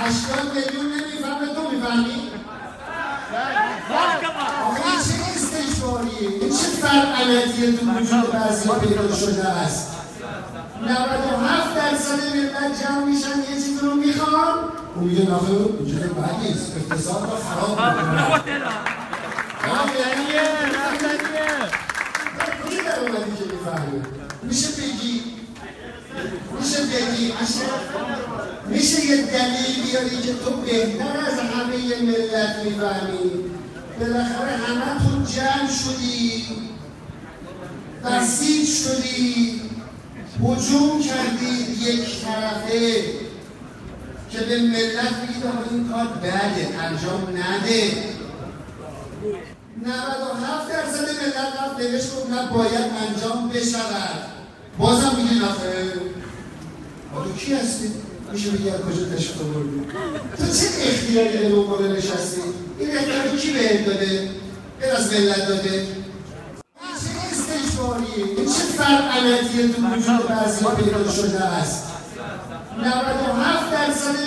80 میلیون نمیفهمه، تو میفهمی؟ آقا این چه استشواریه؟ این چه فرعنتیه تو وجود بعضی پیدا شده است؟ 97% ملت جمع میشن یه چیز رو میخوان، اون میگه نخیر اینجا بد نیست، اقتصاد رو خراب میکنه. کجا در اومدی که میفهمی؟ میشه بگی میشه یه دلیل بیاری که تو بهتر از همه ملت میفهمی؟ بالاخره همه تو جمع شدی، بسیج شدی، هجوم کردید یک طرفه که به ملت بگید آقا این کار بده، انجام نده. 97% ملت رفت نوشت گفت نه باید انجام بشود، بازم میگه نخیر. تو کی هستی؟ میشه بگی از کجا تشریف آوردی؟ تو چه اختیاری داری اون بالا نشستی؟ این اختیار کی بهت داده؟ غیر از ملت داده؟ این چه استشواریه؟ این چه فرعنتیه تو وجود بعضی‌ها پیدا شده است؟ 97%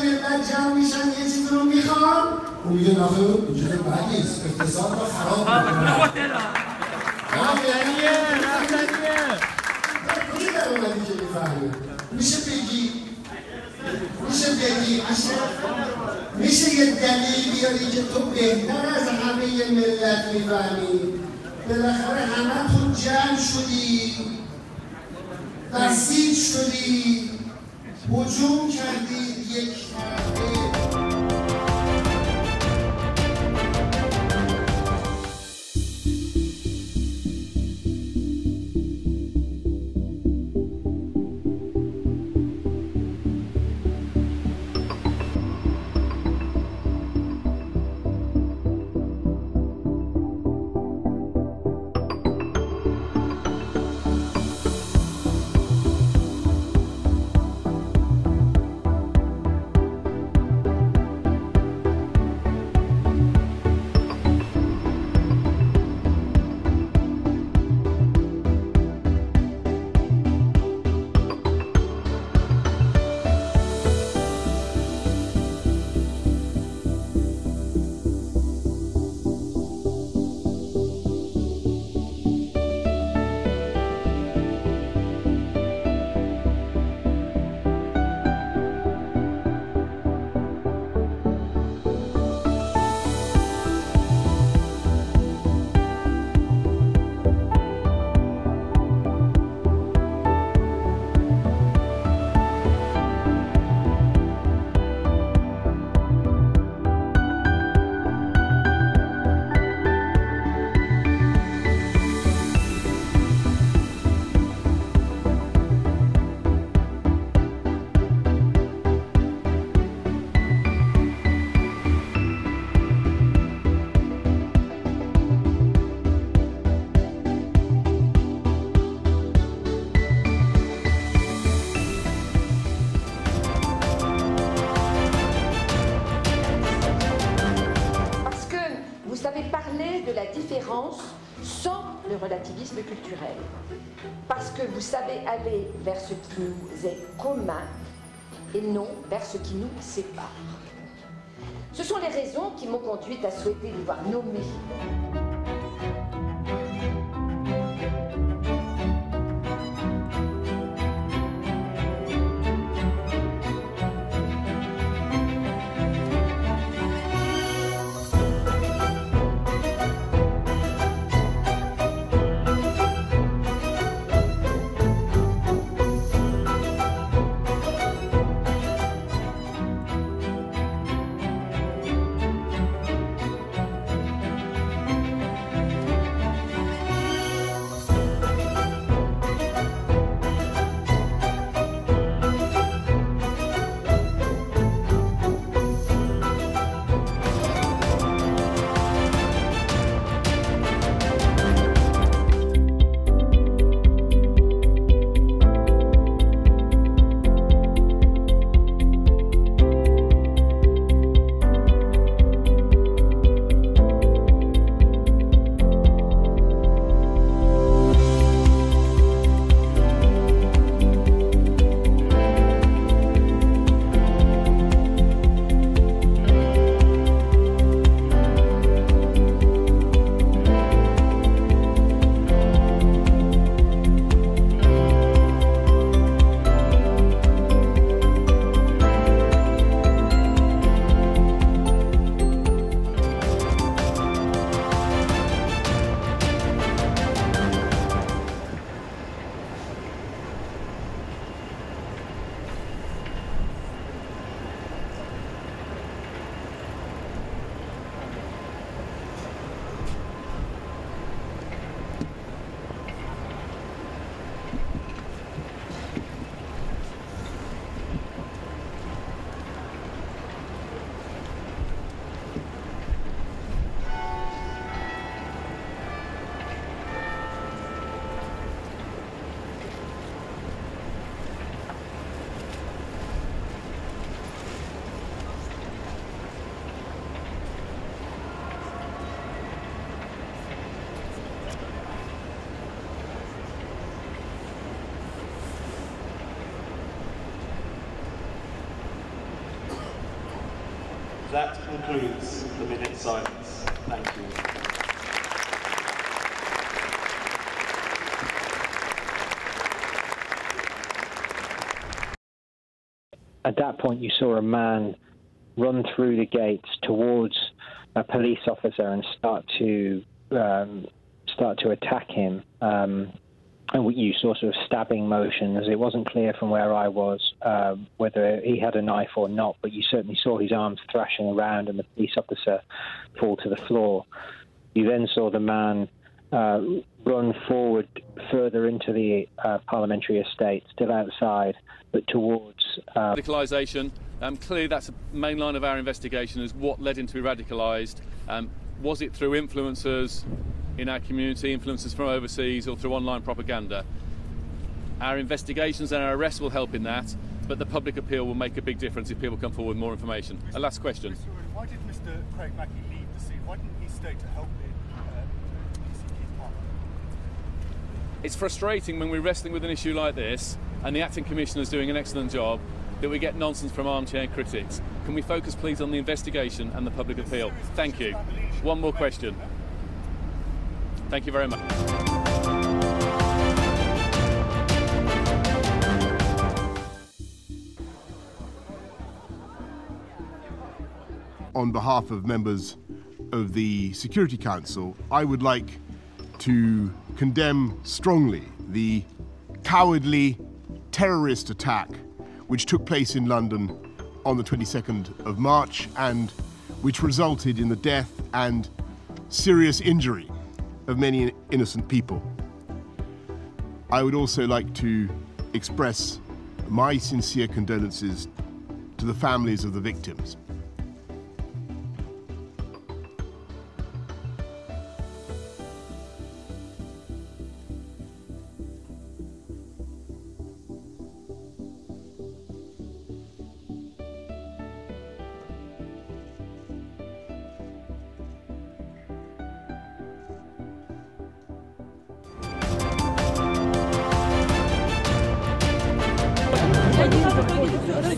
ملت جمع میشن یه چیز رو میخوان، اون میگه نخیر اینجا بد نیست، اقتصاد رو خراب میکنه. کجا در اومدی که میفهمی؟ میشه یه دلیل بیاری که تو بهتر از همه ملت میفهمی؟ بالاخره همه تو جمع شدی، بسیج شدی، هجوم کردید یک طرفه. Sans le relativisme culturel, parce que vous savez aller vers ce qui nous est commun et non vers ce qui nous sépare. Ce sont les raisons qui m'ont conduite à souhaiter vous voir nommer. That concludes the minute silence. Thank you. At that point, you saw a man run through the gates towards a police officer and start to attack him. And you saw sort of stabbing motions. It wasn't clear from where I was whether he had a knife or not, but you certainly saw his arms thrashing around and the police officer fall to the floor. You then saw the man run forward further into the parliamentary estate, still outside, but towards... Radicalisation, clearly that's the main line of our investigation, is what led him to be radicalised. Was it through influencers in our community, influencers from overseas, or through online propaganda? Our investigations and our arrests will help in that, but the public appeal will make a big difference if people come forward with more information. A last question. Why did Mr. Craig Mackey leave the scene? Why didn't he stay to help the ECP partner? It's frustrating when we're wrestling with an issue like this, and the acting commissioner is doing an excellent job, that we get nonsense from armchair critics. Can we focus, please, on the investigation and the public appeal? Thank you. One more question. Thank you very much. On behalf of members of the Security Council, I would like to condemn strongly the cowardly terrorist attack which took place in London on the 22nd of March and which resulted in the death and serious injury of many innocent people. I would also like to express my sincere condolences to the families of the victims.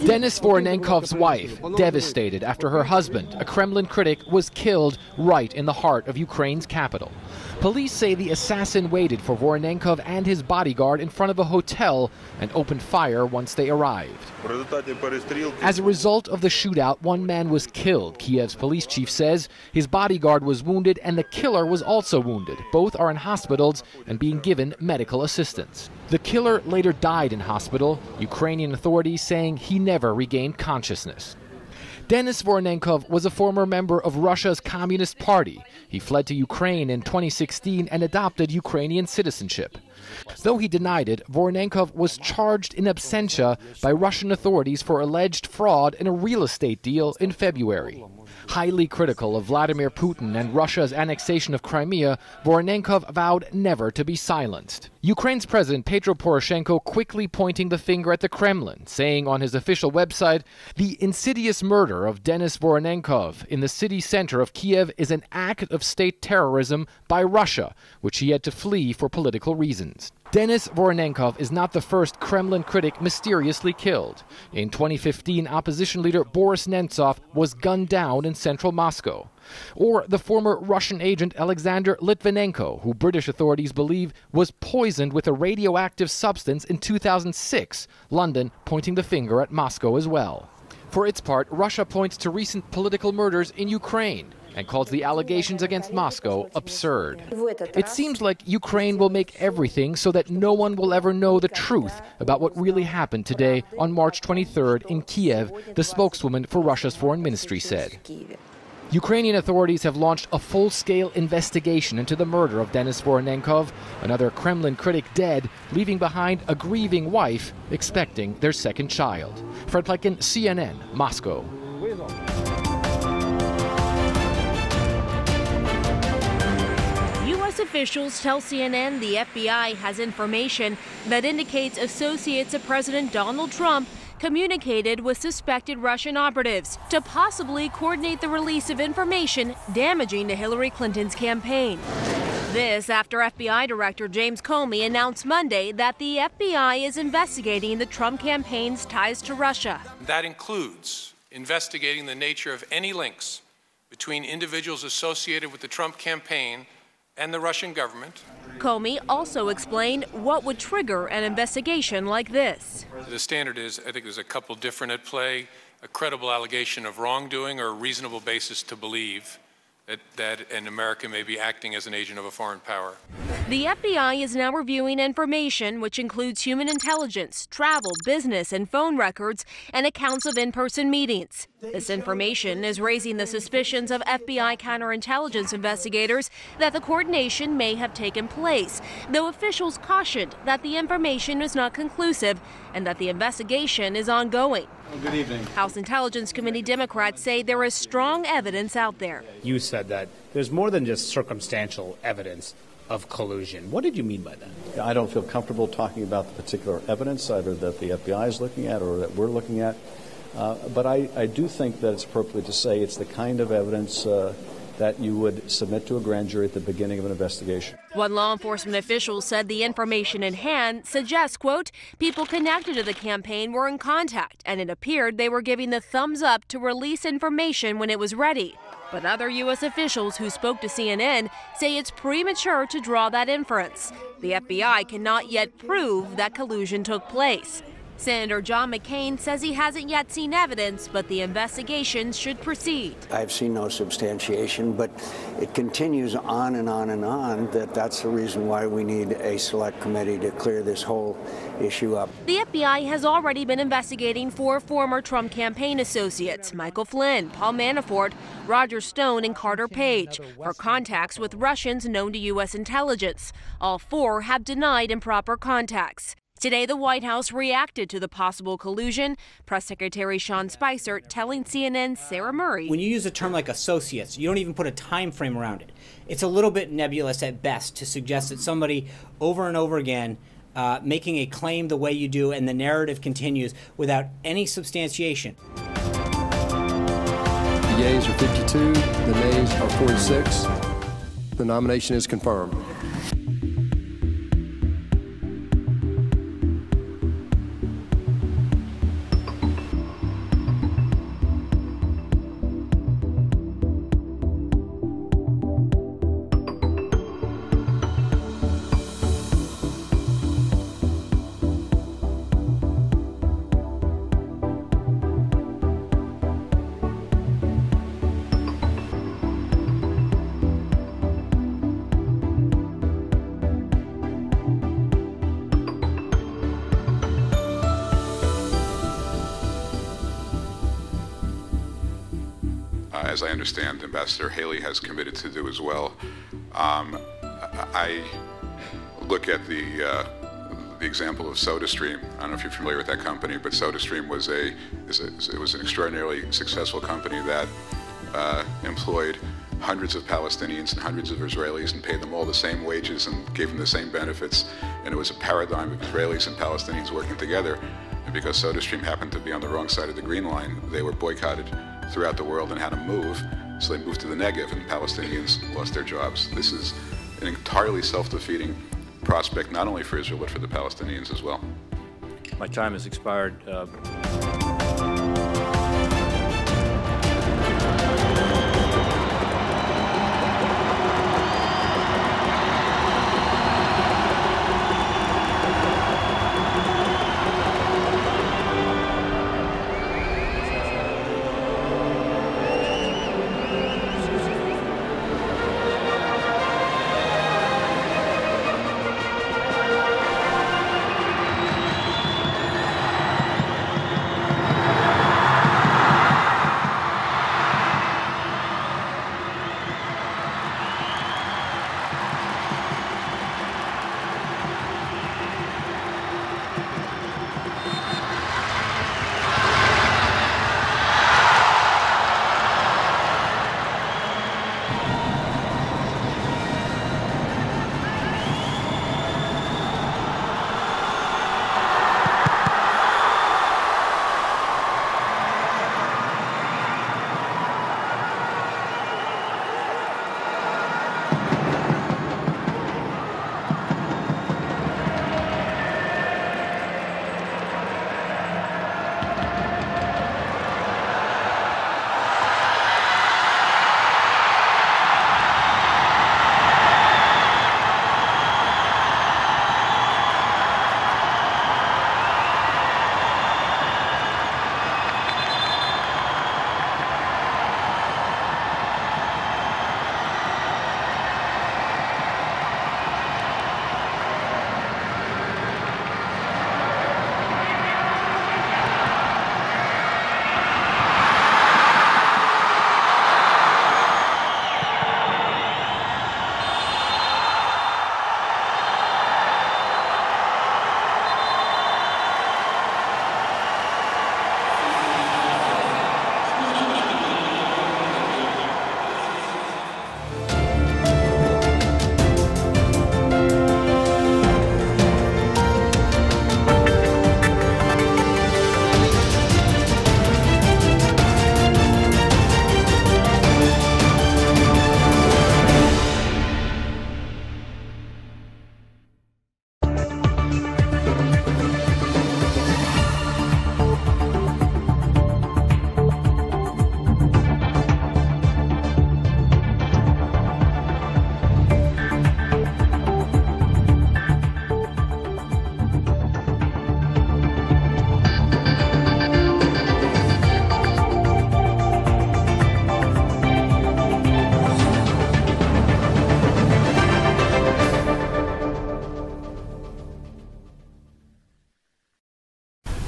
Denis Voronenkov's wife, devastated after her husband, a Kremlin critic, was killed right in the heart of Ukraine's capital. Police say the assassin waited for Voronenkov and his bodyguard in front of a hotel and opened fire once they arrived. As a result of the shootout, one man was killed, Kiev's police chief says. His bodyguard was wounded and the killer was also wounded. Both are in hospitals and being given medical assistance. The killer later died in hospital, Ukrainian authorities saying he never regained consciousness. Denis Voronenkov was a former member of Russia's Communist Party. He fled to Ukraine in 2016 and adopted Ukrainian citizenship. Though he denied it, Voronenkov was charged in absentia by Russian authorities for alleged fraud in a real estate deal in February. Highly critical of Vladimir Putin and Russia's annexation of Crimea, Voronenkov vowed never to be silenced. Ukraine's President Petro Poroshenko quickly pointing the finger at the Kremlin, saying on his official website, "The insidious murder of Denis Voronenkov in the city center of Kiev is an act of state terrorism by Russia, which he had to flee for political reasons." Denis Voronenkov is not the first Kremlin critic mysteriously killed. In 2015, opposition leader Boris Nemtsov was gunned down in central Moscow. Or the former Russian agent Alexander Litvinenko, who British authorities believe was poisoned with a radioactive substance in 2006, London pointing the finger at Moscow as well. For its part, Russia points to recent political murders in Ukraine and calls the allegations against Moscow absurd. It seems like Ukraine will make everything so that no one will ever know the truth about what really happened today on March 23rd in Kiev, the spokeswoman for Russia's foreign ministry said. Ukrainian authorities have launched a full-scale investigation into the murder of Denis Voronenkov, another Kremlin critic dead, leaving behind a grieving wife expecting their second child. Fred Plekin, CNN, Moscow. U.S. officials tell CNN the FBI has information that indicates associates of President Donald Trump communicated with suspected Russian operatives to possibly coordinate the release of information damaging to Hillary Clinton's campaign. This after FBI Director James Comey announced Monday that the FBI is investigating the Trump campaign's ties to Russia. That includes investigating the nature of any links between individuals associated with the Trump campaign and the Russian government. Comey also explained what would trigger an investigation like this. The standard is, I think there's a couple different at play, a credible allegation of wrongdoing or a reasonable basis to believe that an American may be acting as an agent of a foreign power. The FBI is now reviewing information which includes human intelligence, travel, business, and phone records, and accounts of in-person meetings. This information is raising the suspicions of FBI counterintelligence investigators that the coordination may have taken place, though officials cautioned that the information is not conclusive and that the investigation is ongoing. Good evening. House Intelligence Committee Democrats say there is strong evidence out there. You said that there's more than just circumstantial evidence of collusion. What did you mean by that? I don't feel comfortable talking about the particular evidence, either that the FBI is looking at or that we're looking at. But I do think that it's appropriate to say it's the kind of evidence that you would submit to a grand jury at the beginning of an investigation. One law enforcement official said the information in hand suggests, quote, people connected to the campaign were in contact, and it appeared they were giving the thumbs up to release information when it was ready. But other U.S. officials who spoke to CNN say it's premature to draw that inference. The FBI cannot yet prove that collusion took place. Senator John McCain says he hasn't yet seen evidence, but the investigation should proceed. I've seen no substantiation, but it continues on and on and on. That's the reason why we need a select committee to clear this whole issue up. The FBI has already been investigating 4 former Trump campaign associates, Michael Flynn, Paul Manafort, Roger Stone, and Carter Page, for contacts with Russians known to U.S. intelligence. All 4 have denied improper contacts. Today, the White House reacted to the possible collusion. Press Secretary Sean Spicer telling CNN's Sarah Murray. When you use a term like associates, you don't even put a time frame around it. It's a little bit nebulous at best to suggest that somebody over and over again making a claim the way you do and the narrative continues without any substantiation. The yeas are 52, the nays are 46. The nomination is confirmed. As I understand, Ambassador Haley has committed to do as well. I look at the example of SodaStream. I don't know if you're familiar with that company, but SodaStream was an extraordinarily successful company that employed hundreds of Palestinians and hundreds of Israelis and paid them all the same wages and gave them the same benefits. And it was a paradigm of Israelis and Palestinians working together. And because SodaStream happened to be on the wrong side of the green line, they were boycotted throughout the world and had to move. So they moved to the Negev and Palestinians lost their jobs. This is an entirely self-defeating prospect, not only for Israel, but for the Palestinians as well. My time has expired.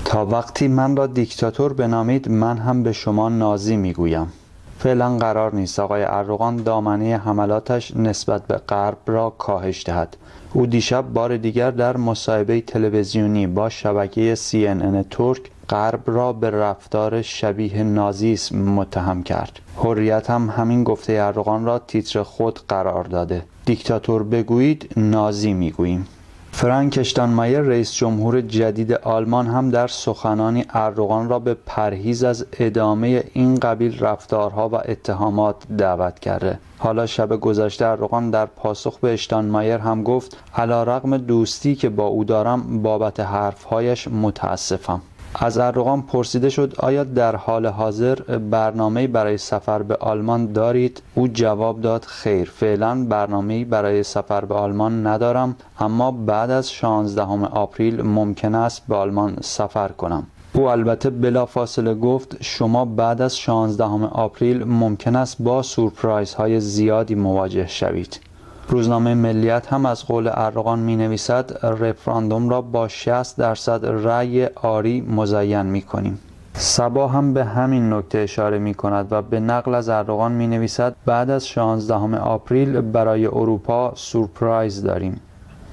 تا وقتی من را دیکتاتور بنامید من هم به شما نازی میگویم. فعلا قرار نیست آقای اردوغان دامنه حملاتش نسبت به غرب را کاهش دهد. او دیشب بار دیگر در مصاحبه تلویزیونی با شبکه CNN ترک غرب را به رفتار شبیه نازیسم متهم کرد. حریت هم همین گفته اردوغان را تیتر خود قرار داده. دیکتاتور بگویید نازی میگوییم. فرانک اشتاینمایر رئیس جمهور جدید آلمان هم در سخنانی اردوغان را به پرهیز از ادامه این قبیل رفتارها و اتهامات دعوت کرده. حالا شب گذشته اردوغان در پاسخ به اشتاینمایر هم گفت علیرغم دوستی که با او دارم بابت حرفهایش متاسفم. از اردوغان پرسیده شد آیا در حال حاضر برنامه‌ای برای سفر به آلمان دارید؟ او جواب داد خیر، فعلا برنامه‌ای برای سفر به آلمان ندارم، اما بعد از 16 آپریل ممکن است به آلمان سفر کنم. او البته بلافاصله گفت شما بعد از 16 آپریل ممکن است با سورپرایزهای زیادی مواجه شوید. روزنامه ملیت هم از قول اردوغان می نویسد رفراندوم را با 60% رأی آری مزین می کنیم. سبا هم به همین نکته اشاره می کند و به نقل از اردوغان می نویسد بعد از 16 آپریل برای اروپا سورپرایز داریم.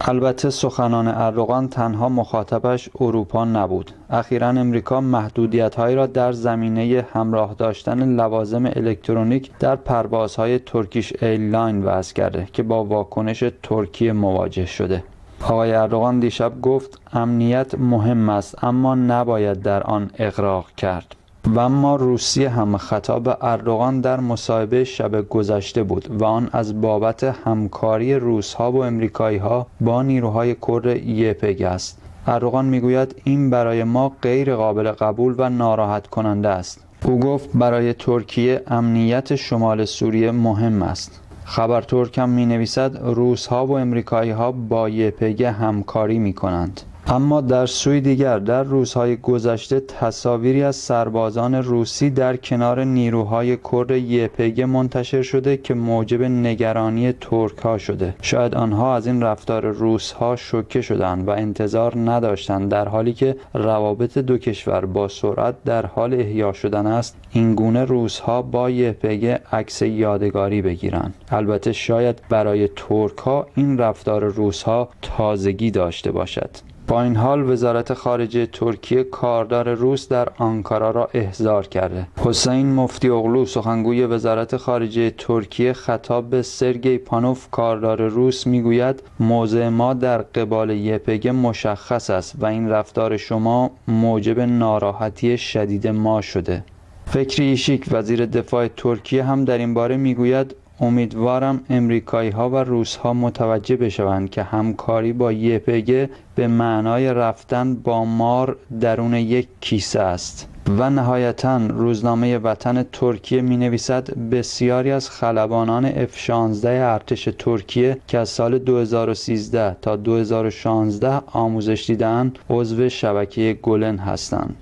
البته سخنان اردوغان تنها مخاطبش اروپا نبود. اخیراً امریکا محدودیت‌هایی را در زمینه همراه داشتن لوازم الکترونیک در پروازهای ترکیش ایرلاین وضع کرده که با واکنش ترکیه مواجه شده. آقای اردوغان دیشب گفت امنیت مهم است اما نباید در آن اغراق کرد. و اما روسیه هم خطاب اردوغان در مصاحبه شب گذشته بود و آن از بابت همکاری روس‌ها و امریکایی‌ها با نیروهای کرد یپگ است. اردوغان میگوید این برای ما غیر قابل قبول و ناراحت کننده است. او گفت برای ترکیه امنیت شمال سوریه مهم است. خبر ترک هم می نویسد روس‌ها و امریکایی‌ها با یپگ همکاری می کنند. اما در سوی دیگر در روزهای گذشته تصاویری از سربازان روسی در کنار نیروهای کرد یپگ منتشر شده که موجب نگرانی ترک‌ها شده. شاید آنها از این رفتار روس‌ها شوکه شدند و انتظار نداشتند در حالی که روابط دو کشور با سرعت در حال احیا شدن است این گونه روس‌ها با یپگ عکس یادگاری بگیرند. البته شاید برای ترک‌ها این رفتار روس‌ها تازگی داشته باشد. با این حال وزارت خارجه ترکیه کاردار روس در آنکارا را احضار کرده. حسین مفتی اغلو سخنگوی وزارت خارجه ترکیه خطاب به سرگئی پانوف کاردار روس میگوید موضع ما در قبال یپگ مشخص است و این رفتار شما موجب ناراحتی شدید ما شده. فکری ایشیک وزیر دفاع ترکیه هم در این باره میگوید امیدوارم امریکایی‌ها و روس‌ها متوجه بشوند که همکاری با یپگ به معنای رفتن با مار درون یک کیسه است. و نهایتاً روزنامه وطن ترکیه می‌نویسد بسیاری از خلبانان F-16 ارتش ترکیه که از سال 2013 تا 2016 آموزش دیدند عضو شبکه گلن هستند.